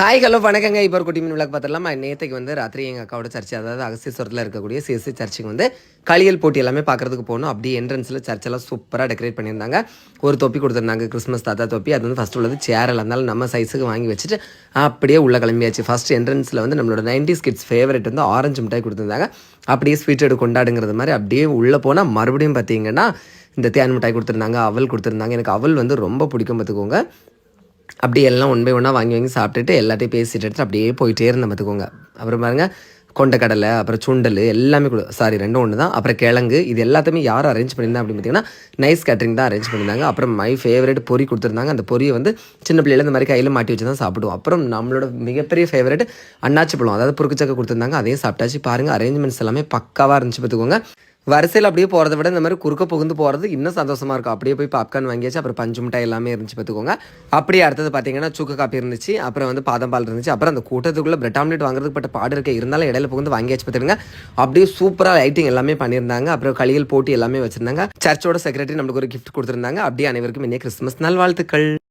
Hi hello வணக்கங்க. இப்போ ஒரு குட்டி மீன் விளக்கு பார்த்துடலாம். நேற்றுக்கு வந்து ராத்திரி எங்கள் அக்காவோட சர்ச்சு, அதாவது அகஸ்தீஸ்வரத்தில் இருக்கக்கூடிய சிஎஸ்சி சர்ச்சுக்கு வந்து களியல் போட்டி எல்லாமே பார்க்குறதுக்கு போகணும். அப்படியே என்ட்ரன்ஸில் சர்ச்செல்லாம் சூப்பராக டெக்கரேட் பண்ணியிருந்தாங்க. ஒரு தொப்பி கொடுத்துருந்தாங்க, கிறிஸ்மஸ் தாத்தா தொப்பி. அது வந்து ஃபஸ்ட்டு உள்ளது சேரில் இருந்தாலும் நம்ம சைஸுக்கு வாங்கி வச்சுட்டு அப்படியே உள்ளே கிளம்பியாச்சு. ஃபஸ்ட் என்ட்ரன்ஸில் வந்து நம்மளோட 90s கிட்ஸ் ஃபேவரட் வந்து ஆரஞ்சு மிட்டாய் கொடுத்துருந்தாங்க. அப்படியே ஸ்வீட் எடு கொண்டாடுங்கிறது மாதிரி அப்படியே உள்ளே போனால் மறுபடியும் பார்த்தீங்கன்னா இந்த தேன் மிட்டாய் கொடுத்துருந்தாங்க, அவல் கொடுத்துருந்தாங்க. எனக்கு அவல் வந்து ரொம்ப பிடிக்கும் பார்த்துக்கோங்க. அப்படியே எல்லாம் ஒன் பை ஒன்னாக வாங்கி சாப்பிட்டுட்டு எல்லாத்தையும் பேசிட்டு எடுத்து அப்படியே போயிட்டே இருந்தேன் பார்த்துக்கோங்க. அப்புறம் பாருங்கள் கொண்டக்கடலை, அப்புறம் சுண்டல் எல்லாமே ரெண்டும் ஒன்று தான். அப்புறம் கிழங்கு, இது எல்லாத்தையுமே யார் அரேஞ்ச் பண்ணியிருந்தா அப்படின்னு பார்த்தீங்கன்னா நைஸ் கேட்ரிங் தான் அரேஞ்ச் பண்ணியிருந்தாங்க. அப்புறம் மை ஃபேவரட் பொரி கொடுத்துருந்தாங்க. அந்த பொரியை வந்து சின்ன பிள்ளையில இந்த மாதிரி கையில் மாட்டி வச்சு தான் சாப்பிடுவோம். அப்புறம் நம்மளோட மிகப்பெரிய ஃபேவரட் அண்ணாச்சி பழம், அதாவது புருக்குச்சக்கை கொடுத்துருந்தாங்க. அதையும் சாப்பிட்டாச்சு. பாருங்கள் அரேஞ்ச்மெண்ட்ஸ் எல்லாமே பக்காவாக இருந்துச்சு பார்த்துக்கோங்க. வரிசையில் அப்படியே போகிறத விட இந்த மாதிரி குறுக்க புகுந்து போகிறது இன்னும் சந்தோஷமாக இருக்கும். அப்படியே போய் பாப்கார்ன் வாங்கியாச்சு. அப்புறம் பஞ்சு மிட்டாய் எல்லாமே இருந்துச்சு பார்த்துக்கோங்க. அப்படியே அடுத்தது பார்த்தீங்கன்னா சுக்கு காப்பி இருந்துச்சு. அப்புறம் வந்து பாதம் பால் இருந்துச்சு. அப்புறம் அந்த கூட்டத்துக்குள்ளே பிரெட் ஆம்லேட் வாங்குறதுக்கு பட்ட பாடு இருக்க இருந்தாலும் இடையில புகுந்து வாங்கியாச்சு பார்த்துருங்க. அப்படியே சூப்பராக லைட்டிங் எல்லாமே பண்ணியிருந்தாங்க. அப்புறம் களியல் போட்டி எல்லாமே வச்சுருந்தாங்க. சர்ச்சோட செக்ரட்டரி நம்மளுக்கு ஒரு கிஃப்ட் கொடுத்துருந்தாங்க. அப்படியே அனைவருக்கும் இன்னைக்கு கிறிஸ்மஸ் நல்வாழ்த்துக்கள்.